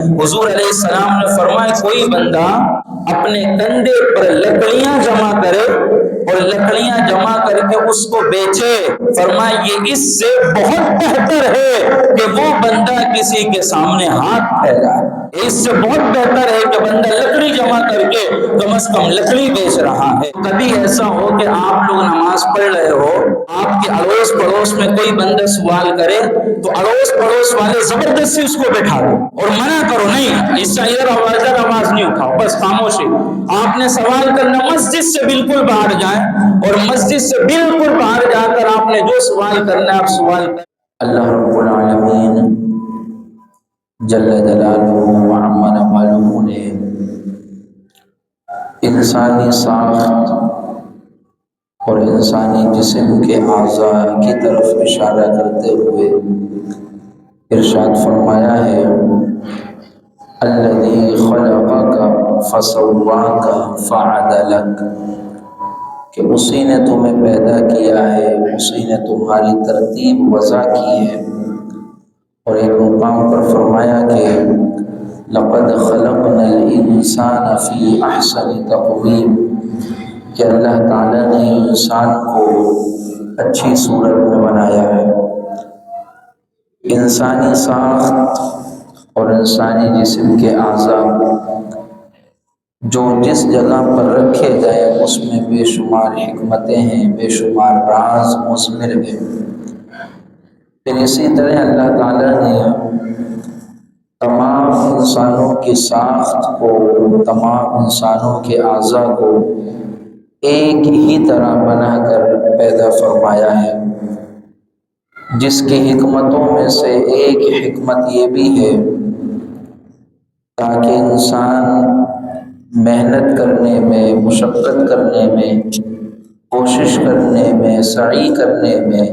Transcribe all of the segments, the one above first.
حضور علیہ السلام نے فرمایا کوئی بندہ اپنے کندھے پر لکڑیاں جمع کرے اور لکڑیاں جمع کر کے اس کو بیچے، فرمایا یہ اس سے بہت بہتر ہے کہ وہ بندہ کسی کے سامنے ہاتھ پھیلائے، اس سے بہت بہتر ہے کہ بندہ لکڑی جمع کر کے کم از کم لکڑی بیچ رہا ہے۔ کبھی ایسا ہو کہ آپ لوگ نماز پڑھ رہے ہو، آپ کے اڑوس پڑوس میں کوئی بندہ سوال کرے تو اڑوس پڑوس والے زبردستی اس کو بیٹھا دو اور منع کرو، نہیں اس سے ادھر آواز نہیں اٹھاؤ، بس خاموشی۔ آپ نے سوال کرنا مسجد سے بالکل باہر جائیں اور مسجد سے بالکل باہر جا کر آپ نے جو سوال کرنا ہے آپ سوال کریں۔ اللہ رب العالمین جل جلالہ وعظم کمالہ نے انسانی ساخت اور انسانی جسم کے اعضاء کی طرف اشارہ کرتے ہوئے ارشاد فرمایا ہے الذی خلقک فسواک فعدلک، کہ اسی نے تمہیں پیدا کیا ہے، اسی نے تمہاری ترتیب وضع کی ہے۔ اور ایک مقام پر فرمایا کہ لقد خلقنا الانسان فی احسن تقویم، کہ اللہ تعالیٰ نے انسان کو اچھی صورت میں بنایا ہے۔ انسانی ساخت اور انسانی جسم کے اعضاء جو جس جگہ پر رکھے گئے اس میں بے شمار حکمتیں ہیں، بے شمار راز مثمر ہیں۔ پھر اسی طرح اللہ تعالیٰ نے تمام انسانوں کی ساخت کو، تمام انسانوں کے اعضاء کو ایک ہی طرح بنا کر پیدا فرمایا ہے، جس کی حکمتوں میں سے ایک حکمت یہ بھی ہے تاکہ انسان محنت کرنے میں، مشقت کرنے میں، کوشش کرنے میں، سعی کرنے میں،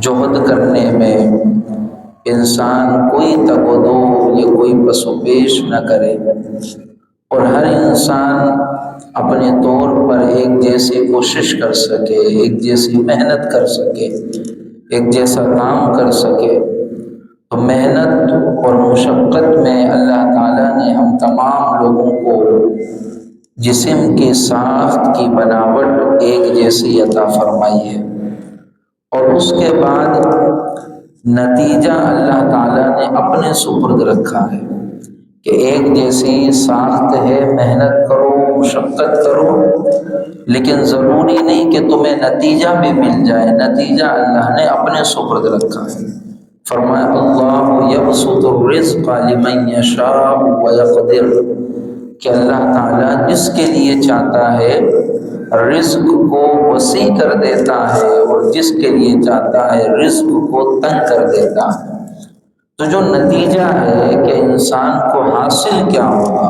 جہد کرنے میں انسان کوئی تگ و دو یا کوئی پس و پیش نہ کرے، اور ہر انسان اپنے طور پر ایک جیسی کوشش کر سکے، ایک جیسی محنت کر سکے، ایک جیسا کام کر سکے۔ تو محنت اور مشقت میں اللہ تعالیٰ نے ہم تمام لوگوں کو جسم کی ساخت کی بناوٹ ایک جیسی عطا فرمائی ہے، اور اس کے بعد نتیجہ اللہ تعالیٰ نے اپنے سپرد رکھا ہے کہ ایک جیسی ساخت ہے، محنت کرو، مشقت کرو، لیکن ضروری نہیں کہ تمہیں نتیجہ بھی مل جائے، نتیجہ اللہ نے اپنے سپرد رکھا ہے۔ فرمایا اللہ یبسط الرزق لمن یشاء ویقدر، کہ اللہ تعالیٰ جس کے لیے چاہتا ہے رزق کو وسیع کر دیتا ہے اور جس کے لیے چاہتا ہے رزق کو تنگ کر دیتا ہے۔ تو جو نتیجہ ہے کہ انسان کو حاصل کیا ہوگا،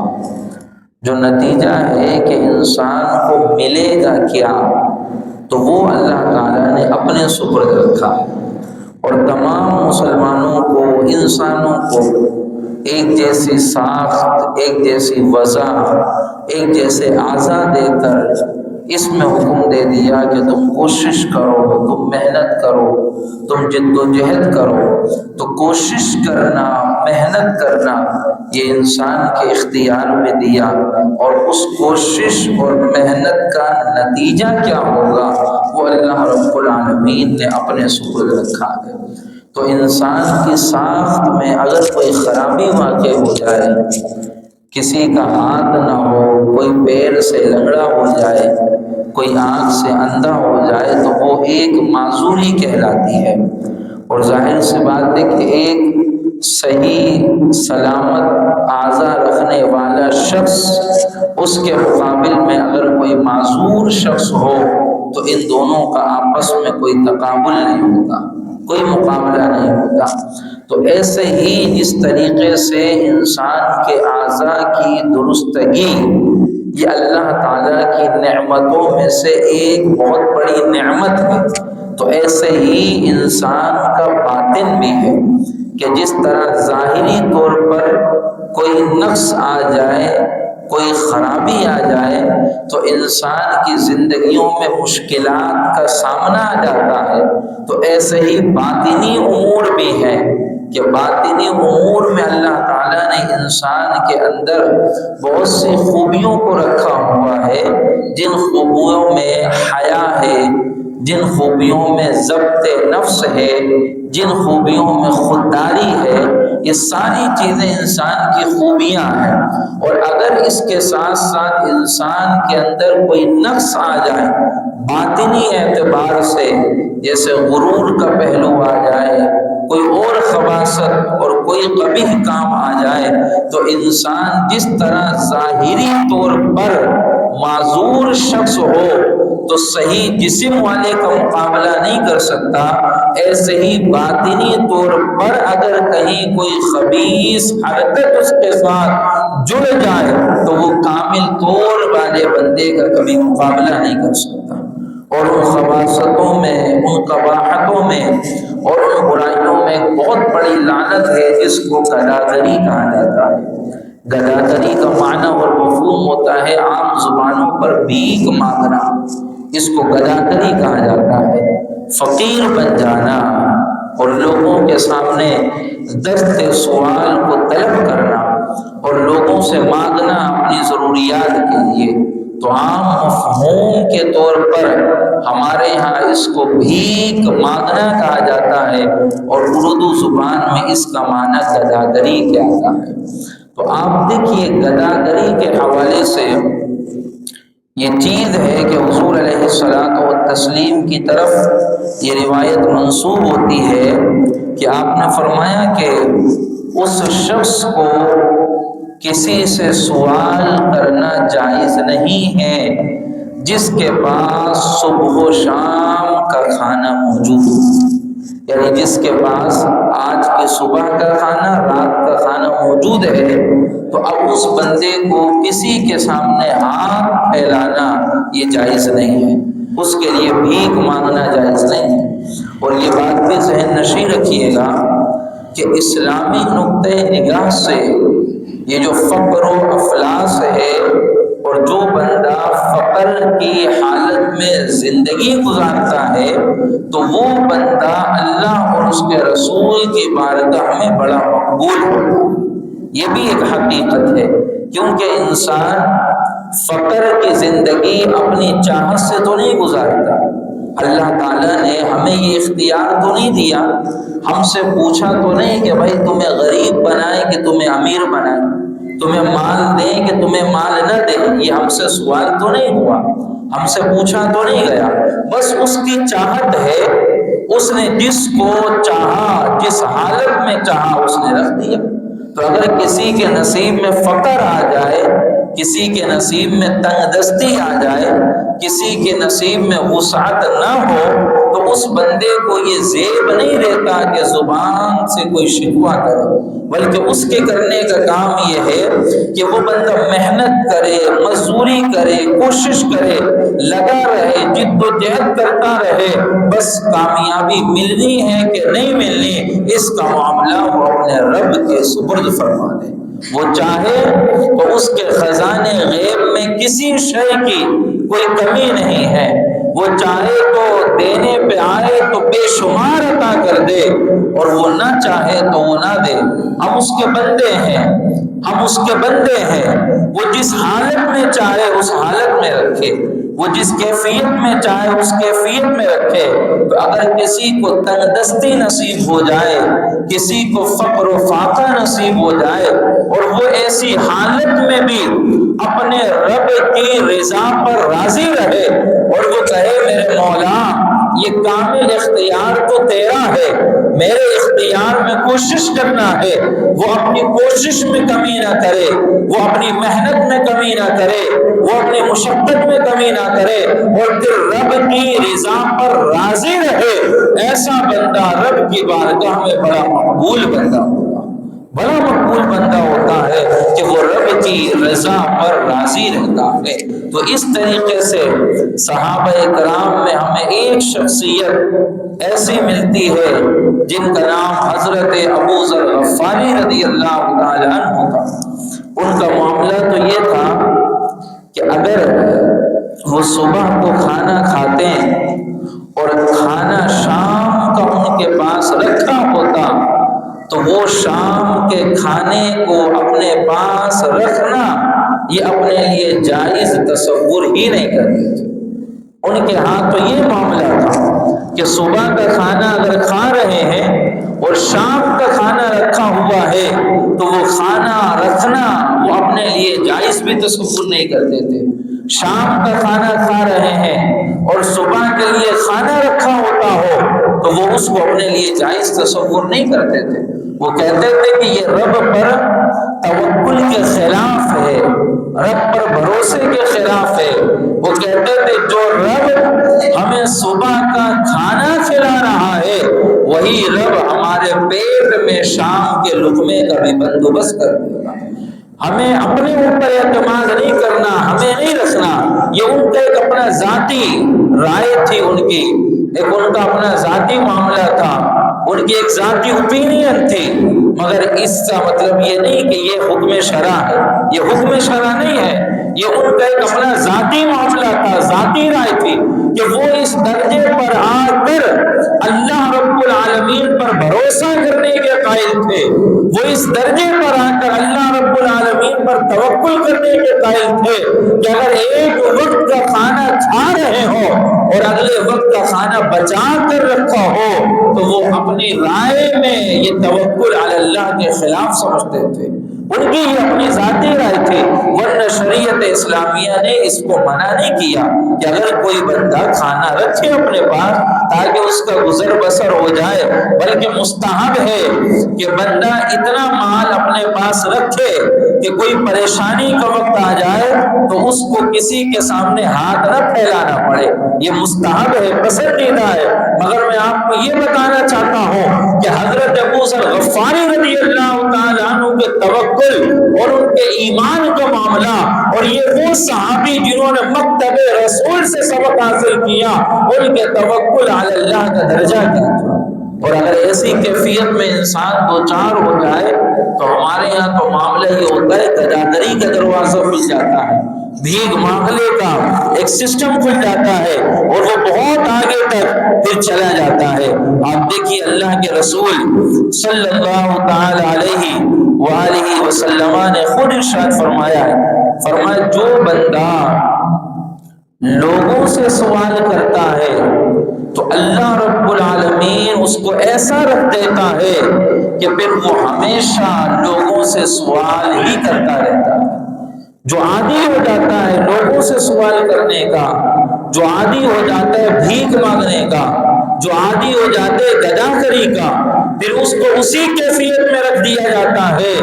جو نتیجہ ہے کہ انسان کو ملے گا کیا، تو وہ اللہ تعالیٰ نے اپنے سپرد رکھا ہے، اور تمام مسلمانوں کو، انسانوں کو ایک جیسی ساخت، ایک جیسی وضع، ایک جیسے اعضاء دے کر اس میں حکم دے دیا کہ تم کوشش کرو، تم محنت کرو، تم جد و جہد کرو۔ تو کوشش کرنا، محنت کرنا یہ انسان کے اختیار میں دیا، اور اس کوشش اور محنت کا نتیجہ کیا ہوگا وہ اللہ رب العالمین نے اپنے سپرد رکھا ہے۔ تو انسان کی ساخت میں اگر کوئی خرابی واقع ہو جائے، کسی کا ہاتھ نہ ہو، کوئی پیر سے لنگڑا ہو جائے، کوئی آنکھ سے اندھا ہو جائے، تو وہ ایک معذوری کہلاتی ہے، اور ظاہر سی بات ہے کہ ایک صحیح سلامت اعضاء رکھنے والا شخص، اس کے مقابل میں اگر کوئی معذور شخص ہو تو ان دونوں کا آپس میں کوئی تقابل نہیں ہوتا، کوئی مقابلہ نہیں ہوتا۔ تو ایسے ہی جس طریقے سے انسان کے اعضاء کی درستگی یہ اللہ تعالیٰ کی نعمتوں میں سے ایک بہت بڑی نعمت ہے، تو ایسے ہی انسان کا باطن بھی ہے کہ جس طرح ظاہری طور پر کوئی نقص آ جائے، کوئی خرابی آ جائے تو انسان کی زندگیوں میں مشکلات کا سامنا آ جاتا ہے، تو ایسے ہی باطنی امور بھی ہیں کہ باطنی امور میں اللہ تعالیٰ نے انسان کے اندر بہت سی خوبیوں کو رکھا ہوا ہے، جن خوبیوں میں حیا ہے، جن خوبیوں میں ضبط نفس ہے، جن خوبیوں میں خودداری ہے، یہ ساری چیزیں انسان کی خوبیاں ہیں۔ اور اگر اس کے ساتھ ساتھ انسان کے اندر کوئی نقص آ جائے باطنی اعتبار سے، جیسے غرور کا پہلو آ جائے، کوئی اور خباثت اور کوئی قبیح کام آ جائے، تو انسان جس طرح ظاہری طور پر معذور شخص ہو تو صحیح جسم والے کا مقابلہ نہیں کر سکتا، ایسے ہی باطنی طور پر اگر کہیں کوئی خبیث حرکت اس کے ساتھ جڑ جائے تو وہ کامل طور والے بندے کا کبھی مقابلہ نہیں کر سکتا۔ اور ان خباثتوں میں، ان قباحتوں میں اور ان برائیوں میں ایک بہت بڑی لعنت ہے جس کو گداگری کہا جاتا ہے۔ گداگری کا معنی اور مفہوم ہوتا ہے عام زبانوں پر بھیک مانگنا، اس کو گداگری کہا جاتا ہے۔ فقیر بن جانا اور لوگوں کے سامنے دست سوال کو طلب کرنا اور لوگوں سے مانگنا اپنی ضروریات کے لیے، تو عام مفہوم کے طور پر ہمارے ہاں اس کو بھیک مانگنا کہا جاتا ہے، اور اردو زبان میں اس کا معنی گداگری کیا آتا ہے۔ تو آپ دیکھیے گداگری کے حوالے سے یہ چیز ہے کہ حضور علیہ الصلوۃ والتسلیم کی طرف یہ روایت منسوب ہوتی ہے کہ آپ نے فرمایا کہ اس شخص کو کسی سے سوال کرنا جائز نہیں ہے جس کے پاس صبح و شام کا کھانا موجود ہو، یعنی جس کے پاس آج کی صبح کا کھانا، رات کا کھانا موجود ہے، تو اب اس بندے کو کسی کے سامنے ہاتھ پھیلانا یہ جائز نہیں ہے، اس کے لیے بھیک مانگنا جائز نہیں ہے۔ اور یہ بات بھی ذہن نشین رکھیے گا کہ اسلامی نقطۂ نگاہ سے یہ جو فقر و افلاس ہے، اور جو بندہ فقر کی حالت میں زندگی گزارتا ہے، تو وہ بندہ اللہ اور اس کے رسول کی بارگاہ میں بڑا مقبول ہوتا ہے۔ یہ بھی ایک حقیقت ہے، کیونکہ انسان فقر کی زندگی اپنی چاہت سے تو نہیں گزارتا۔ اللہ تعالیٰ نے ہمیں یہ اختیار تو نہیں دیا، ہم سے پوچھا تو نہیں کہ بھائی تمہیں غریب بنائیں کہ تمہیں امیر بنائیں، تمہیں مال دیں کہ تمہیں مال نہ دیں، یہ ہم سے سوال تو نہیں ہوا، ہم سے پوچھا تو نہیں گیا، بس اس کی چاہت ہے، اس نے جس کو چاہا، جس حالت میں چاہا اس نے رکھ دیا۔ تو اگر کسی کے نصیب میں فقر آ جائے، کسی کے نصیب میں تنگ دستی آ جائے، کسی کے نصیب میں وسعت نہ ہو، تو اس بندے کو یہ زیب نہیں رہتا کہ زبان سے کوئی شکوہ کرے، بلکہ اس کے کرنے کا کام یہ ہے کہ وہ بندہ محنت کرے، مزدوری کرے، کوشش کرے، لگا رہے، جد و جہد کرتا رہے، بس کامیابی ملنی ہے کہ نہیں ملنی، اس کا معاملہ وہ اپنے رب کے سپرد فرما دے۔ وہ چاہے تو اس کے خزانے غیب میں کسی شے کی کوئی کمی نہیں ہے، وہ چاہے تو دینے پہ آئے تو بے شمار عطا کر دے، اور وہ نہ چاہے تو وہ نہ دے۔ ہم اس کے بندے ہیں، ہم اس کے بندے ہیں، وہ جس حالت میں چاہے اس حالت میں رکھے، وہ جس کیفیت میں چاہے اس کیفیت میں رکھے۔ تو اگر کسی کو تنگ دستی نصیب ہو جائے، کسی کو فقر و فاقہ نصیب ہو جائے، اور وہ ایسی حالت میں بھی اپنے رب کی رضا پر راضی رہے، اور وہ کہے میرے مولا یہ کامل اختیار تو تیرا ہے، میرے اختیار میں کوشش کرنا ہے، وہ اپنی کوشش میں کمی نہ کرے، وہ اپنی محنت میں کمی نہ کرے، وہ اپنی مشقت میں کمی نہ کرے، اور پھر رب کی رضا پر راضی رہے، ایسا بندہ رب کی بارگاہ میں بڑا مقبول بندہ ہوگا، بڑا مقبول بندہ ہوتا ہے کہ وہ رب کی رضا پر راضی رہتا ہے۔ تو اس طریقے سے صحابہ کرام میں ہمیں ایک شخصیت ایسی ملتی ہے جن کا نام حضرت ابو ذر غفاری رضی اللہ تعالی عنہ تھا۔ ان کا معاملہ تو یہ تھا کہ اگر وہ صبح کو کھانا کھاتے اور کھانا شام کا ان کے پاس رکھا ہوتا تو وہ پاس رکھنا یہ اپنے لیے جائز تصور ہی نہیں کرتے تھے۔ ان کے ہاں تو یہ معاملہ تھا کہ صبح کا کھانا اگر کھا رہے ہیں اور شام کا کھانا رکھا ہوا ہے تو وہ کھانا رکھنا وہ اپنے لیے جائز بھی تصور نہیں کرتے تھے۔ شام کا کھانا کھا رہے ہیں اور صبح کے لیے کھانا رکھا ہوتا ہو تو وہ اس کو اپنے لیے جائز تصور نہیں کرتے تھے۔ وہ کہتے تھے کہ یہ رب پر توکل کے خلاف ہے، رب پر بھروسے کے خلاف ہے۔ وہ کہتے تھے جو رب ہمیں صبح کا کھانا کھلا رہا ہے وہی رب ہمارے پیٹ میں شام کے لقمے کا بھی بندوبست کر دے گا۔ ہمیں اپنے اوپر اعتماد نہیں کرنا، ہمیں نہیں رکھنا۔ یہ ان کا ایک اپنا ذاتی رائے تھی، ان کی ایک ان کا اپنا ذاتی معاملہ تھا، ان کی ایک ذاتی اوپینین تھی، مگر اس کا مطلب یہ نہیں کہ یہ حکم شرع ہے، یہ حکم شرع نہیں ہے، یہ ان کا ایک اپنا ذاتی معاملہ تھا، ذاتی رائے تھی کہ وہ اس درجے پر آ کر اللہ رب العالمین پر بھروسہ کرنے کے قائل تھے، وہ اس درجے پر آ کر اللہ رب العالمین پر توکل کرنے کے قائل تھے کہ اگر ایک وقت کا کھانا کھا رہے ہو اور اگلے وقت کا کھانا بچا کر رکھا ہو تو وہ اپنی رائے میں یہ توکل علی اللہ کے خلاف سمجھتے تھے۔ ان کی یہ اپنی ذاتی رائے تھی، ورنہ شریعت اسلامیہ نے اس کو منع نہیں کیا کہ اگر کوئی بندہ کھانا رکھے اپنے پاس تاکہ اس کا گزر بسر ہو جائے، بلکہ مستحب ہے کہ بندہ اتنا مال اپنے پاس رکھے کہ کوئی پریشانی کا وقت آ جائے تو اس کو کسی کے سامنے ہاتھ نہ پھیلانا پڑے، یہ مستحب ہے، پسندیدہ ہے۔ مگر میں آپ کو یہ بتانا چاہتا ہوں کہ حضرت ابو ذر غفاری رضی اللہ تعالیٰ عنہ کے توکل اور ان کے ایمان کا معاملہ، اور یہ وہ صحابی جنہوں نے مکتب رسول سے سبق حاصل کیا، ان کے توکل علی اللہ کا درجہ کیا تھا۔ اور اگر ایسی کیفیت میں انسان دو چار ہو جائے تو ہمارے یہاں تو معاملہ یہ ہوتا ہے گداگری کا دروازہ کھل جاتا ہے، بھیک مانگنے کا ایک سسٹم کھل جاتا ہے اور وہ بہت آگے تک پھر چلا جاتا ہے۔ آپ دیکھیے اللہ کے رسول صلی اللہ تعالی علیہ وآلہ وسلم نے خود ارشاد فرمایا ہے، فرمایا جو بندہ لوگوں سے سوال کرتا ہے تو اللہ رب العالمین اس کو ایسا رکھ دیتا ہے کہ پھر وہ ہمیشہ لوگوں سے سوال ہی کرتا رہتا ہے۔ جو عادی ہو جاتا ہے لوگوں سے سوال کرنے کا، جو عادی ہو جاتا ہے بھیک مانگنے کا، جو عادی ہو جاتا ہے گداگری کا، پھر اس کو اسی کیفیت میں رکھ دیا جاتا ہے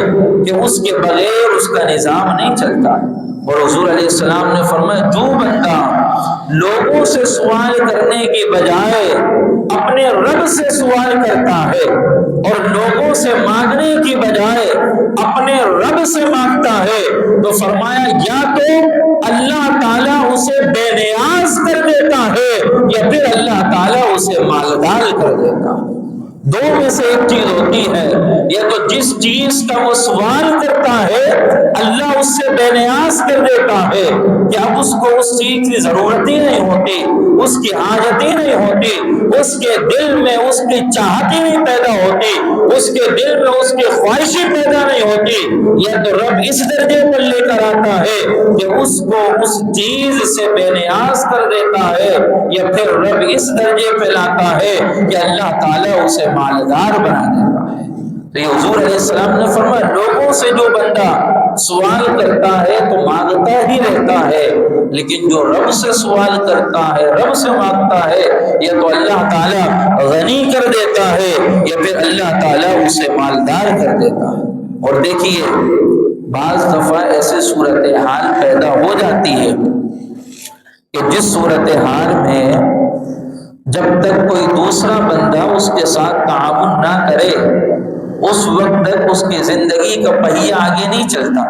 کہ اس کے بغیر اس کا نظام نہیں چلتا۔ اور حضور علیہ السلام نے فرمایا جو بندہ لوگوں سے سوال کرنے کی بجائے اپنے رب سے سوال کرتا ہے اور لوگوں سے مانگنے کی بجائے اپنے رب سے مانگتا ہے تو فرمایا یا تو اللہ تعالیٰ اسے بے نیاز کر دیتا ہے یا پھر اللہ تعالیٰ اسے مالدار کر دیتا ہے۔ دو میں سے ایک چیز ہوتی ہے، یا تو جس چیز کا وہ سوال کرتا ہے اللہ اس سے بے نیاز کر دیتا ہے کہ اب اس کو اس چیز کی ضرورت ہی نہیں ہوتی، اس کی حاجت ہی نہیں ہوتی، اس کے دل میں اس کی چاہت ہی نہیں پیدا ہوتی، اس کے دل میں اس کی خواہشی پیدا نہیں ہوتی، یا تو رب اس درجے پر لے کر آتا ہے کہ اس کو اس چیز سے بے نیاز کر دیتا ہے، یا پھر رب اس درجے پہ لاتا ہے کہ اللہ تعالیٰ اسے مالدار بنا دیتا ہے۔ تو یہ حضور علیہ السلام نے فرمایا لوگوں سے جو بندہ سوال کرتا ہے تو مانگتا ہی رہتا ہے، لیکن جو رب سے سوال کرتا ہے رب سے مانگتا ہے یا تو اللہ تعالیٰ غنی کر دیتا ہے یا پھر اللہ تعالیٰ اسے مالدار کر دیتا ہے۔ اور دیکھیے بعض دفعہ ایسے صورتحال پیدا ہو جاتی ہے کہ جس صورتحال میں جب تک کوئی دوسرا بندہ اس کے ساتھ تعاون نہ کرے اس وقت تک اس کی زندگی کا پہیہ آگے نہیں چلتا۔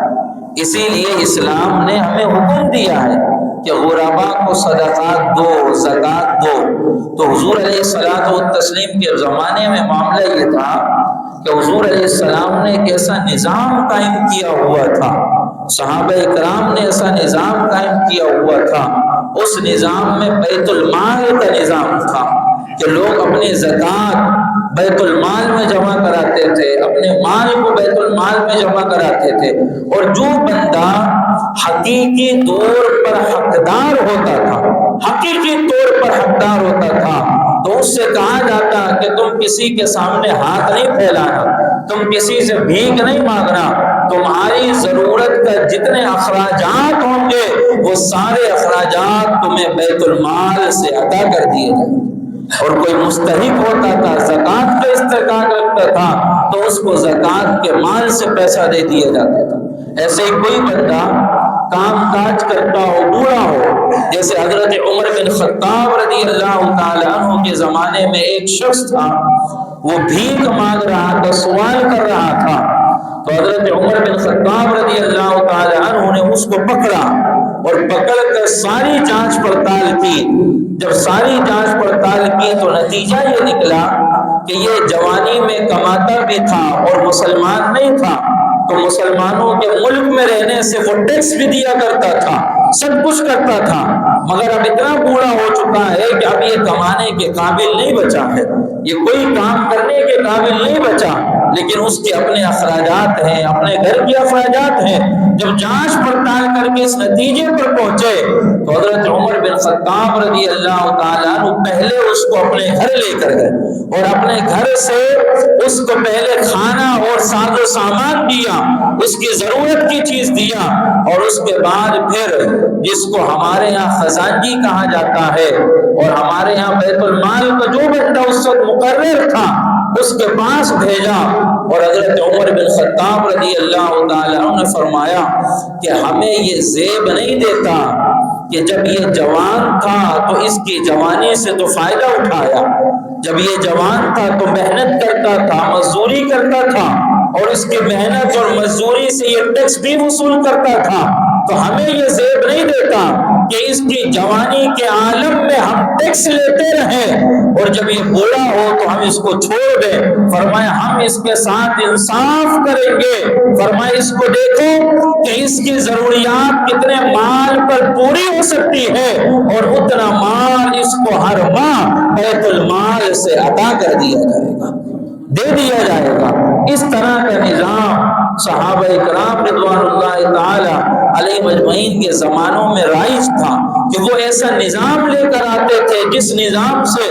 اسی لیے اسلام نے ہمیں حکم دیا ہے کہ غرباء کو صدقات دو، زکوٰۃ دو۔ تو حضور علیہ الصلوۃ والتسلیم کے زمانے میں معاملہ یہ تھا کہ حضور علیہ السلام نے ایک ایسا نظام قائم کیا ہوا تھا، صحابہ اکرام نے ایسا نظام قائم کیا ہوا تھا، اس نظام میں بیت المال کا نظام تھا کہ لوگ اپنی زکوٰۃ بیت المال میں جمع کراتے تھے، اپنے مال کو بیت المال میں جمع کراتے تھے، اور جو بندہ حقیقی طور پر حقدار ہوتا تھا، حقیقی طور پر حقدار ہوتا تھا، تو اس سے کہا جاتا کہ تم کسی کے سامنے ہاتھ نہیں پھیلانا، تم کسی سے بھیک نہیں مانگنا، تمہاری ضرورت کا جتنے اخراجات ہوں گے وہ سارے اخراجات تمہیں بیت المال سے عطا کر دیے جائیں گے۔ اور کوئی مستحق ہوتا تھا، زکوٰۃ کا استحقاق رکھتا تھا، تو اس کو زکوٰۃ کے مال سے پیسہ دے دیا جاتا تھا۔ ایسے ہی کوئی بندہ کام کاج کرتا ہو، بوڑھا ہو، جیسے حضرت عمر بن خطاب رضی اللہ تعالیٰ عنہ کے زمانے میں ایک شخص تھا، وہ بھیک مانگ رہا تھا، سوال کر رہا تھا، تو حضرت عمر بن خطاب رضی اللہ تعالیٰ عنہ نے اس کو پکڑا اور پکڑ کر ساری جانچ پڑتال کی۔ جب ساری جانچ پڑتال کی تو نتیجہ یہ نکلا کہ یہ جوانی میں کماتا بھی تھا اور مسلمان نہیں تھا، تو مسلمانوں کے ملک میں رہنے سے وہ ٹیکس بھی دیا کرتا تھا، سب کچھ کرتا تھا، مگر اب اتنا بوڑھا ہو چکا ہے کہ اب یہ کمانے کے قابل نہیں بچا ہے، یہ کوئی کام کرنے کے قابل نہیں بچا، لیکن اس کے اپنے اخراجات ہیں، اپنے گھر کے اخراجات ہیں۔ جب جانچ پڑتال کر کے اس نتیجے پر پہنچے تو حضرت عمر بن خطاب رضی اللہ تعالیٰ عنہ پہلے اس کو اپنے گھر لے کر گئے اور اپنے گھر سے اس کو پہلے کھانا اور ساز و سامان دیا، اس کی ضرورت کی چیز دیا، اور اس کے بعد پھر جس کو ہمارے یہاں خزانجی کہا جاتا ہے اور ہمارے یہاں بیت المال کا جو بندہ اس وقت مقرر تھا اس کے پاس بھیجا، اور حضرت عمر بن خطاب رضی اللہ تعالیٰ عنہ نے فرمایا کہ ہمیں یہ زیب نہیں دیتا کہ جب یہ جوان تھا تو اس کی جوانی سے تو فائدہ اٹھایا، جب یہ جوان تھا تو محنت کرتا تھا، مزدوری کرتا تھا، اور اس کی محنت اور مزدوری سے یہ ٹیکس بھی وصول کرتا تھا، تو ہمیں یہ زیب نہیں دیتا کہ اس کی جوانی کے عالم میں ہم ٹیکس لیتے رہیں اور جب یہ بوڑھا ہو تو ہم اس کو چھوڑ دیں۔ فرمایا ہم اس کے ساتھ انصاف کریں گے، فرمایا اس کو دیکھو کہ اس کی ضروریات کتنے مال پر پوری ہو سکتی ہے اور اتنا مال اس کو ہر ماہ بیت المال سے عطا کر دیا جائے گا، دے دیا جائے گا۔ اس طرح کا نظام صحابہ کرام رضوان اللہ تعالی علیہ مجمعین کے زمانوں میں رائج تھا کہ وہ ایسا نظام لے کر آتے تھے جس نظام سے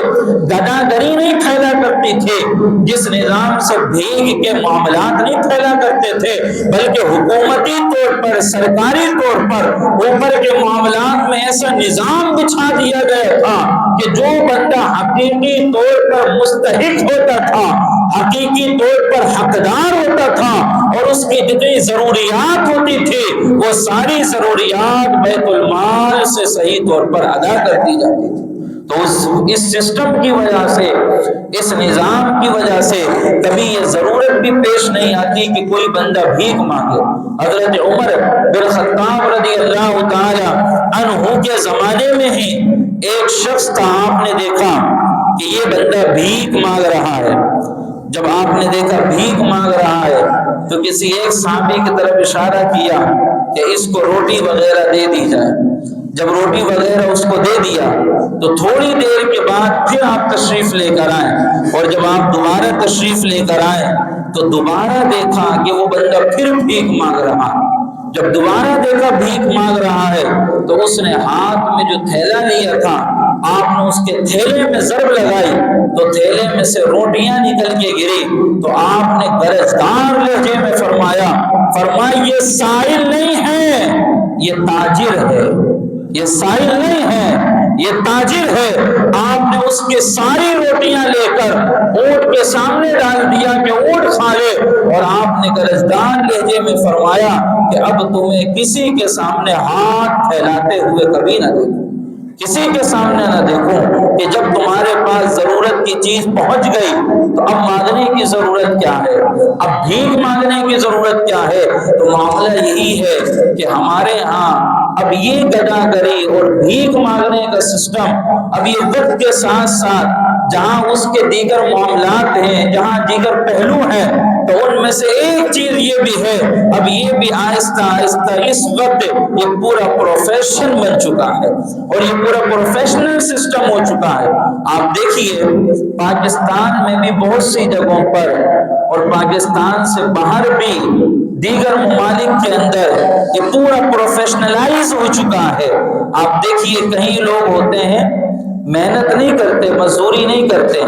گداگری نہیں پھیلا کرتی تھی، جس نظام سے بھیک کے معاملات نہیں پھیلا کرتے تھے، بلکہ حکومتی طور پر، سرکاری طور پر اوپر کے معاملات میں ایسا نظام بچھا دیا گیا تھا کہ جو بندہ حقیقی طور پر مستحق ہوتا تھا، حقیقی طور پر حقدار ہوتا تھا اور اس کی جتنی ضروریات ہوتی تھی وہ ساری ضروریات بیت المال سے صحیح طور پر ادا کر دی جاتی تھی۔ تو اس سسٹم کی وجہ سے، اس نظام کی وجہ سے کبھی یہ ضرورت بھی پیش نہیں آتی کہ کوئی بندہ بھیک مانگے۔ حضرت عمر بن خطاب رضی اللہ تعالی عنہ کے زمانے میں ہی ایک شخص تھا، آپ نے دیکھا کہ یہ بندہ بھیک مانگ رہا ہے۔ جب آپ نے دیکھا بھیک مانگ رہا ہے تو کسی ایک صحابی کی طرف اشارہ کیا کہ اس کو روٹی وغیرہ دے دی جائے۔ جب روٹی وغیرہ اس کو دے دیا تو تھوڑی دیر کے بعد پھر آپ تشریف لے کر آئیں، اور جب آپ دوبارہ تشریف لے کر آئیں تو دوبارہ دیکھا کہ وہ بندہ پھر بھیک مانگ رہا۔ جب دوبارہ دیکھا بھیک مانگ رہا ہے تو اس نے ہاتھ میں جو تھیلا لیا تھا، آپ نے اس کے تھیلے میں ضرب لگائی تو تھیلے میں سے روٹیاں نکل کے گری، تو آپ نے گرجدار لہجے میں فرمایا یہ سائل نہیں ہے، یہ تاجر ہے، یہ سائل نہیں ہے، یہ تاجر ہے۔ آپ نے اس کی ساری روٹیاں لے کر اونٹ کے سامنے ڈال دیا کہ اونٹ کھا لے، اور آپ نے گرجدار لہجے میں فرمایا کہ اب تمہیں کسی کے سامنے ہاتھ پھیلاتے ہوئے کبھی نہ دیکھوں، کسی کے سامنے نہ دیکھوں کہ جب تمہارے پاس ضرورت کی چیز پہنچ گئی تو اب مانگنے کی ضرورت کیا ہے، اب بھیک مانگنے کی ضرورت کیا ہے۔ تو معاملہ یہی ہے کہ ہمارے ہاں اب یہ گداگری اور بھیک مانگنے کا سسٹم اب یہ وقت کے ساتھ ساتھ جہاں اس کے دیگر معاملات ہیں، جہاں دیگر پہلو ہیں، تو ان میں سے ایک چیز یہ بھی ہے، اب یہ بھی آہستہ آہستہ اس وقت یہ پورا پروفیشن بن چکا ہے اور یہ پورا پروفیشنل سسٹم ہو چکا ہے۔ آپ دیکھیے پاکستان میں بھی بہت سی جگہوں پر اور پاکستان سے باہر بھی دیگر ممالک کے اندر یہ پورا پروفیشنلائز ہو چکا ہے۔ آپ دیکھیے کئی لوگ ہوتے ہیں محنت نہیں کرتے، مزدوری نہیں کرتے،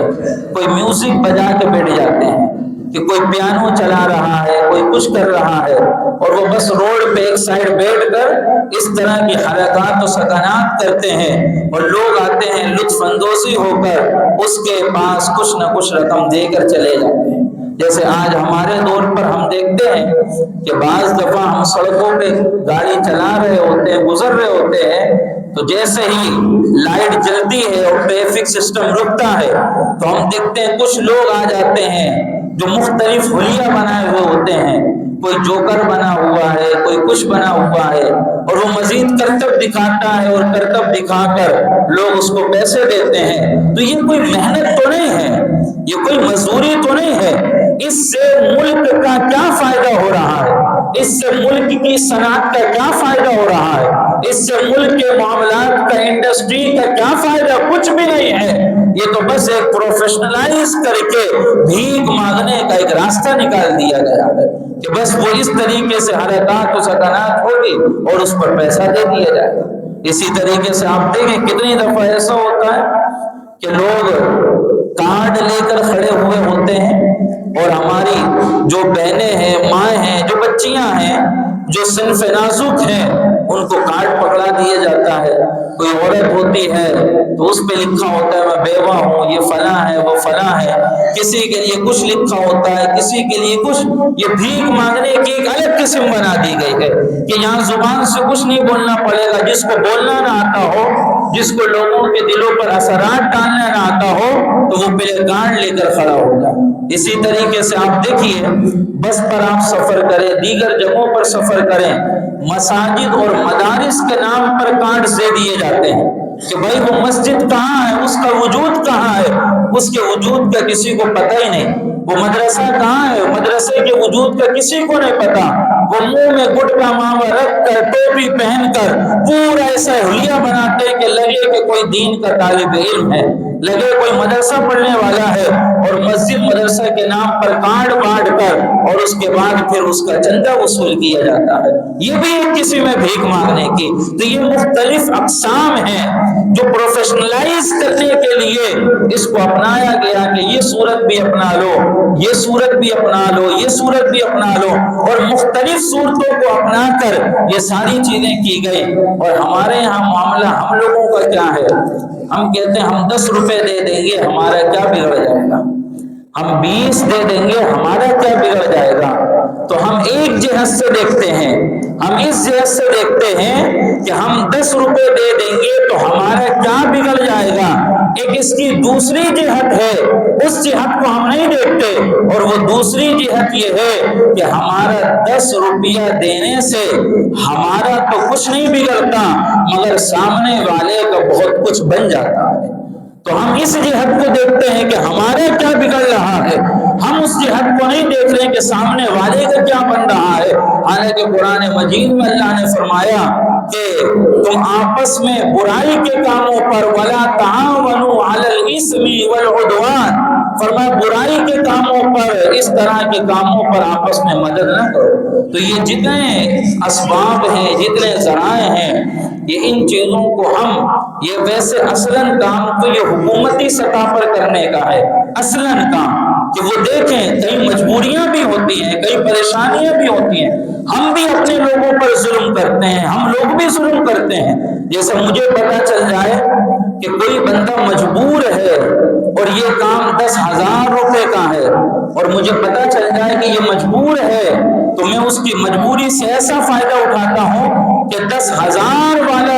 کوئی میوزک بجا کے بیٹھ جاتے ہیں کہ کوئی پیانو چلا رہا ہے، کوئی کچھ کر رہا ہے، اور وہ بس روڈ پہ ایک سائڈ بیٹھ کر اس طرح کی حرکات و سکنات کرتے ہیں اور لوگ آتے ہیں لطف اندوزی ہو کر اس کے پاس کچھ نہ کچھ رقم دے کر چلے جاتے ہیں۔ جیسے آج ہمارے دور پر ہم دیکھتے ہیں کہ بعض دفعہ ہم سڑکوں پہ گاڑی چلا رہے ہوتے ہیں، گزر رہے ہوتے ہیں، تو جیسے ہی لائٹ جلتی ہے اور ٹریفک سسٹم رکتا ہے تو ہم دیکھتے ہیں کچھ لوگ آ جاتے ہیں جو مختلف حلیہ بنائے ہوئے ہوتے ہیں، کوئی جوکر بنا ہوا ہے، کوئی کچھ بنا ہوا ہے، اور وہ مزید کرتب دکھاتا ہے اور کرتب دکھا کر لوگ اس کو پیسے دیتے ہیں۔ تو یہ کوئی محنت تو نہیں ہے، یہ کوئی مزدوری تو نہیں ہے، اس سے ملک کا کیا فائدہ ہو رہا ہے، اس سے ملک کی صنعت کا کیا فائدہ ہو رہا ہے، اس سے ملک کے معاملات کا، انڈسٹری کا کیا فائدہ؟ کچھ بھی نہیں ہے۔ یہ تو بس ایک پروفیشنلائز کر کے بھیک مانگنے کا ایک راستہ نکال دیا گیا ہے کہ بس وہ اس طریقے سے حرکات و سکنات ہوگی اور اس پر پیسہ دے دیا جائے گا۔ اسی طریقے سے آپ دیکھیں کتنی دفعہ ایسا ہوتا ہے کہ لوگ کارڈ لے کر کھڑے ہوئے ہوتے ہیں اور ہماری جو بہنیں ہیں، مائیں ہیں، جو بچیاں ہیں، جو صنف نازک ہیں، ان کو کارڈ پکڑا دیا جاتا ہے۔ کوئی عورت ہوتی ہے تو اس پہ لکھا ہوتا ہے میں بیوہ ہوں، یہ فلاں ہے، وہ فلاں ہے، کسی کے لیے کچھ لکھا ہوتا ہے، کسی کے لیے کچھ۔ یہ بھیک مانگنے کی ایک الگ قسم بنا دی گئی ہے کہ یہاں زبان سے کچھ نہیں بولنا پڑے گا، جس کو بولنا نہ آتا ہو، جس کو لوگوں کے دلوں پر اثرات ڈالنا نہ آتا ہو، تو وہ پہلے کارڈ لے کر کھڑا ہو جائے۔ اسی طریقے سے آپ دیکھیے بس پر آپ سفر کریں، دیگر جگہوں پر سفر کریں، مساجد اور مدارس کے نام پر کارڈ دے دیے جاتے ہیں کہ بھائی وہ مسجد کہاں ہے، اس کا وجود کہاں ہے، اس کے وجود کا کسی کو پتہ ہی نہیں۔ وہ مدرسہ کہاں ہے، مدرسے کے وجود کا کسی کو نہیں پتا۔ وہ منہ میں گٹکا ماوا رکھ کر، ٹوپی پہن کر پورا ایسا حلیہ بناتے کہ لگے کہ کوئی دین کا طالب علم ہے، لگے کوئی مدرسہ پڑھنے والا ہے، اور مسجد مدرسہ کے نام پر کارڈ بانٹ کر اور اس کے بعد پھر اس کا چندہ وصول کیا جاتا ہے۔ یہ بھی ایک قسم ہے بھیک مانگنے کی۔ تو یہ مختلف اقسام ہیں جو پروفیشنلائز کرنے کے لیے اس کو اپنایا گیا کہ یہ صورت بھی اپنا لو، یہ صورت بھی اپنا لو، یہ صورت بھی اپنا لو، اور مختلف صورتوں کو اپنا کر یہ ساری چیزیں کی گئی۔ اور ہمارے یہاں معاملہ ہم لوگوں کا کیا ہے؟ ہم کہتے ہیں ہم 10 روپے دے دیں گے ہمارا کیا بگڑ جائے گا، ہم 20 دے دیں گے ہمارا کیا بگڑ جائے گا۔ تو ہم ایک جہت سے دیکھتے ہیں، ہم اس جہت سے دیکھتے ہیں کہ ہم 10 روپے دے دیں گے تو ہمارا کیا بگڑ جائے گا۔ ایک اس کی دوسری جہت ہے، اس جہت کو ہم نہیں دیکھتے، اور وہ دوسری جہت یہ ہے کہ ہمارا 10 روپیہ دینے سے ہمارا تو کچھ نہیں بگڑتا مگر سامنے والے کا بہت کچھ بن جاتا ہے۔ تو ہم اس جہت کو دیکھتے ہیں کہ ہمارے کیا بگڑ رہا ہے، ہم اس جہت کو نہیں دیکھ رہے کہ سامنے والے کا کیا بن رہا ہے۔ حالانکہ قرآن مجید میں اللہ نے فرمایا کہ تم آپس میں برائی کے کاموں پر وَلَا تَعَاوَنُوا عَلَى الْإِثْمِ وَالْعُدْوَانِ، فرمایا برائی کے کاموں پر، اس طرح کے کاموں پر آپس میں مدد نہ کرو۔ تو یہ جتنے اسباب ہیں، جتنے ذرائع ہیں، یہ ان چیزوں کو ہم یہ ویسے اصلاً کام تو یہ حکومتی سطح پر کرنے کا ہے، اصلاً کام کہ وہ دیکھیں کئی مجبوریاں بھی ہوتی ہیں، کئی پریشانیاں بھی ہوتی ہیں، ہم بھی اپنے لوگوں پر ظلم کرتے ہیں، ہم لوگ بھی ظلم کرتے ہیں۔ جیسے مجھے پتا چل جائے کہ کوئی بندہ مجبور ہے اور یہ کام 10,000 روپے کا ہے، اور مجھے پتا چل جائے کہ یہ مجبور ہے، تو میں اس کی مجبوری سے ایسا فائدہ اٹھاتا ہوں کہ 10,000 والا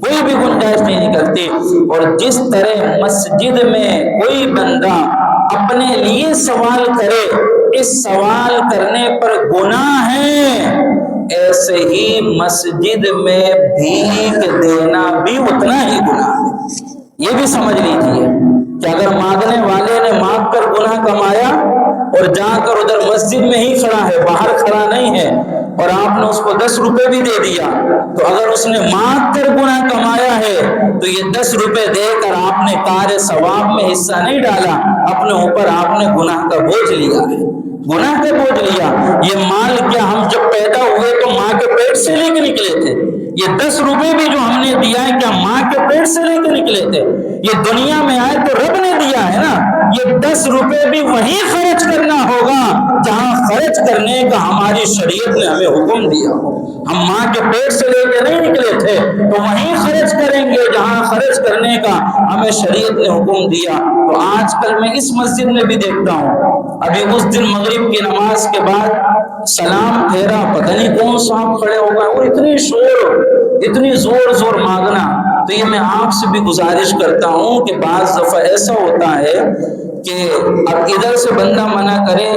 کوئی بھی گنجائش نہیں نکلتی۔ اور جس طرح مسجد میں کوئی بندہ اپنے لیے سوال کرے اس سوال کرنے پر گناہ ہے، ایسے ہی مسجد میں بھیک دینا بھی اتنا ہی گناہ ہے۔ یہ بھی سمجھ لیجیے کہ اگر مانگنے والے نے مانگ کر گناہ کمایا اور جا کر ادھر مسجد میں ہی کھڑا ہے، باہر کھڑا نہیں ہے، اور آپ نے اس کو 10 روپے بھی دے دیا، تو اگر اس نے مانگ کر گناہ کمایا ہے تو یہ 10 روپے دے کر آپ نے کار ثواب میں حصہ نہیں ڈالا، اپنے اوپر آپ نے گناہ کا بوجھ لیا ہے، گناہ کا بوجھ لیا۔ یہ مال کیا ہم جب پیدا ہوئے تو ماں کے پیٹ سے لے کے نکلے تھے؟ یہ 10 روپے بھی جو ہم نے دیا ہے کیا ماں کے پیٹ سے لے کے نکلے تھے؟ یہ دنیا میں آئے تو رب نے دیا ہے نا، یہ 10 روپے بھی وہیں خرچ کرنا ہوگا جہاں خرچ کرنے کا ہماری شریعت نے ہمیں حکم دیا ہو۔ ہم ماں کے پیٹ سے لے کے نہیں نکلے تھے تو وہیں خرچ کریں گے جہاں خرچ کرنے کا ہمیں شریعت نے حکم دیا۔ تو آج کل میں اس مسجد میں بھی دیکھتا ہوں، ابھی اس دن مغرب کی نماز کے بعد سلام پھیرا، پتہ نہیں کون صاحب کھڑے ہو گئے اور اتنی شور، اتنی زور زور مانگنا۔ تو یہ میں آپ سے بھی گزارش کرتا ہوں کہ بعض دفعہ ایسا ہوتا ہے کہ اب ادھر سے بندہ منع کرے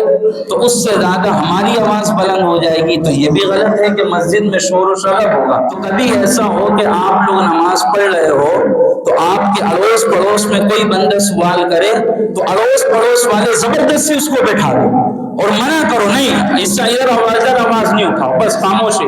تو اس سے زیادہ ہماری آواز بلند ہو جائے گی، تو یہ بھی غلط ہے کہ مسجد میں شور و شراب ہوگا۔ تو کبھی ایسا ہو کہ آپ لوگ نماز پڑھ رہے ہو تو آپ کے اڑوس پڑوس میں کوئی بندہ سوال کرے تو اڑوس پڑوس والے زبردستی اس کو بٹھا دو اور منع کرو، نہیں اس سے ادھر آواز نہیں اٹھاؤ، بس خاموشی۔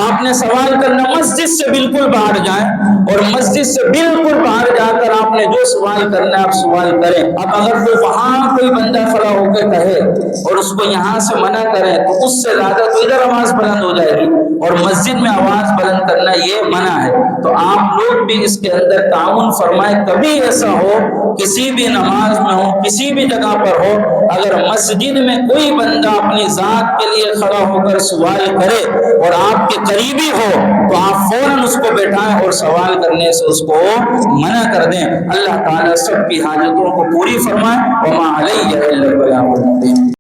آپ نے سوال کرنا مسجد سے بالکل باہر جائیں اور مسجد سے بالکل باہر جا کر آپ نے جو سوال کرنا ہے آپ سوال کریں۔ اب اگر تو وہاں کوئی بندہ کھڑا ہو کے کہے اور اس کو یہاں سے منع کریں تو اس سے زیادہ تو ادھر آواز بلند ہو جائے گی، اور مسجد میں آواز بلند کرنا یہ منع ہے۔ تو آپ لوگ بھی اس کے اندر تعاون فرمائیں۔ کبھی ایسا ہو کسی بھی نماز میں ہو، کسی بھی جگہ پر ہو، اگر مسجد میں کوئی بندہ اپنی ذات کے لیے کھڑا ہو کر سوال کرے اور آپ کے قریبی ہو تو آپ فوراً اس کو بیٹھائیں اور سوال کرنے سے اس کو منع کر دیں۔ اللہ تعالیٰ سب کی حاجتوں کو پوری فرمائے۔ وما علیہ الا البلاغ المبین۔